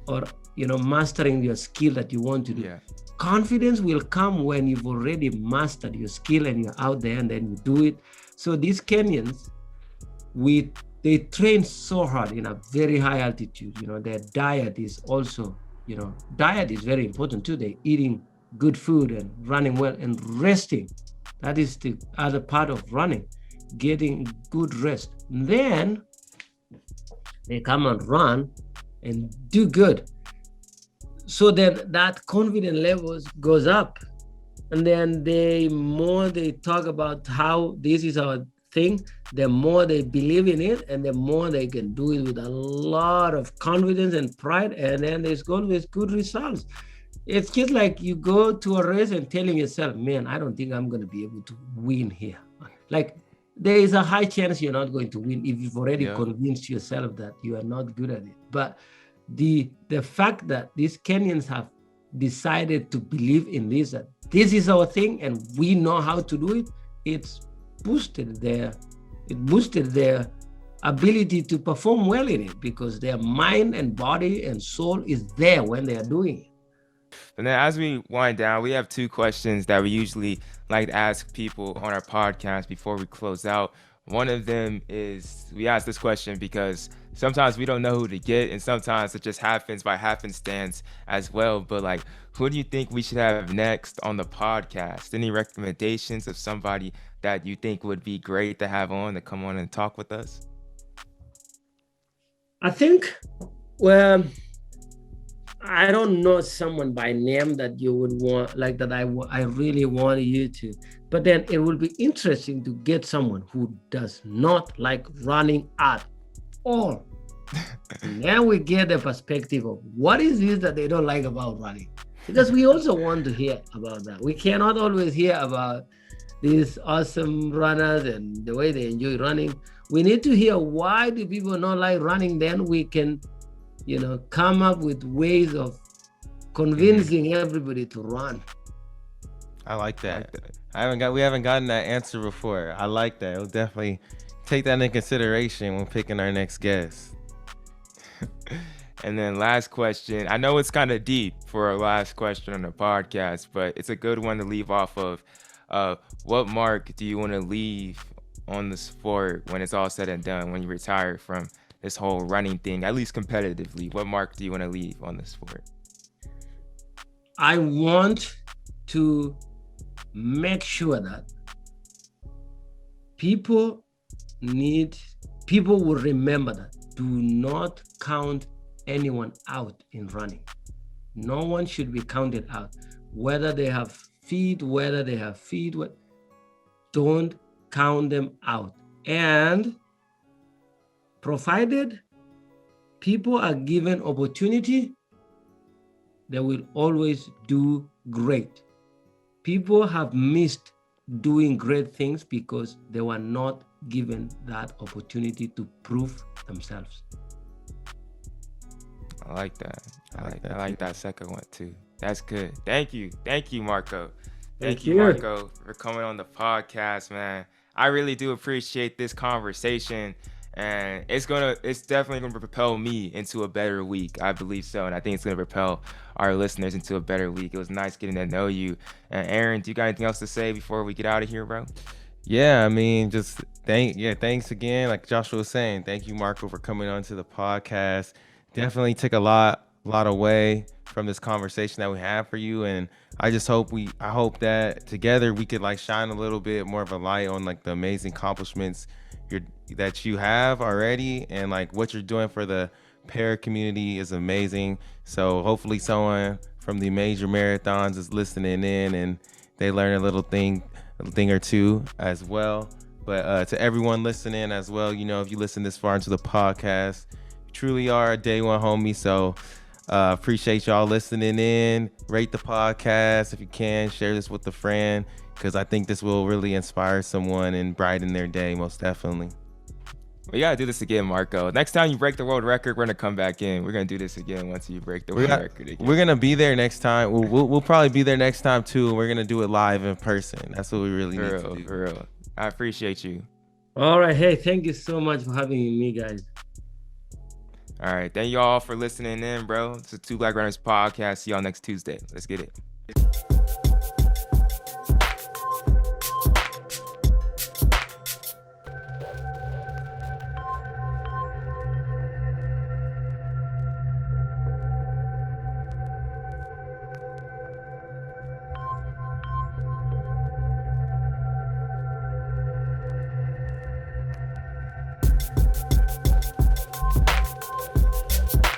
or, mastering your skill that you want to do. Yeah. Confidence will come when you've already mastered your skill and you're out there and then you do it. So these Kenyans, they train so hard in a very high altitude. Their diet is also, diet is very important too. They're eating good food and running well and resting. That is the other part of running, getting good rest. And then they come and run and do good. So then that confidence levels goes up. And then the more they talk about how this is our thing, the more they believe in it, and the more they can do it with a lot of confidence and pride, and then there's always good results. It's just like you go to a race and telling yourself, man, I don't think I'm going to be able to win here. Like, there is a high chance you're not going to win if you've already convinced yourself that you are not good at it. But the fact that these Kenyans have decided to believe in this, that this is our thing and we know how to do it, it boosted their ability to perform well in it, because their mind and body and soul is there when they are doing it. And then as we wind down, we have two questions that we usually like to ask people on our podcast before we close out. One of them is, we ask this question because sometimes we don't know who to get, and sometimes it just happens by happenstance as well. But like, who do you think we should have next on the podcast? Any recommendations of somebody that you think would be great to have on to come on and talk with us? I think, well, I don't know someone by name that you would want, like that I really want you to, but then it would be interesting to get someone who does not like running at all. And then we get the perspective of what is this that they don't like about running, because we also want to hear about that. We cannot always hear about these awesome runners and the way they enjoy running. We need to hear, why do people not like running? Then we can, come up with ways of convincing everybody to run. I like that. We haven't gotten that answer before. I like that. We'll definitely take that into consideration when picking our next guest. And then last question. I know it's kind of deep for our last question on the podcast, but it's a good one to leave off of. What mark do you want to leave on the sport when it's all said and done, when you retire from this whole running thing, at least competitively? What mark do you want to leave on the sport? I want to make sure that people will remember that do not count anyone out in running. No one should be counted out, whether they have feet, don't count them out. And provided people are given opportunity, they will always do great. People have missed doing great things because they were not given that opportunity to prove themselves. I like that. I like that second one too. That's good. Thank you, Marko. Thank you, Marko, for coming on the podcast, man. I really do appreciate this conversation, and it's definitely gonna propel me into a better week. I believe so, and I think it's gonna propel our listeners into a better week. It was nice getting to know you. And Aaron, do you got anything else to say before we get out of here, bro? Yeah, I mean, just thanks again. Like Joshua was saying, thank you, Marko, for coming on to the podcast. Definitely took a lot away from this conversation that we had for you, and I hope that together we could like shine a little bit more of a light on like the amazing accomplishments that you have already, and like what you're doing for the para community is amazing. So hopefully someone from the major marathons is listening in and they learn a little thing or two as well. But to everyone listening as well, if you listen this far into the podcast, truly are a day one homie. So appreciate y'all listening in. Rate the podcast if you can. Share this with a friend, because I think this will really inspire someone and brighten their day, most definitely. We gotta do this again, Marko. Next time you break the world record, we're gonna come back in. We're gonna do this again once you break the world record again. We're gonna be there next time. We'll probably be there next time too. We're gonna do it live in person. That's what we really need to do. For real. I appreciate you. All right. Hey, thank you so much for having me, guys. All right. Thank you all for listening in, bro. It's the Two Black Runners podcast. See y'all next Tuesday. Let's get it.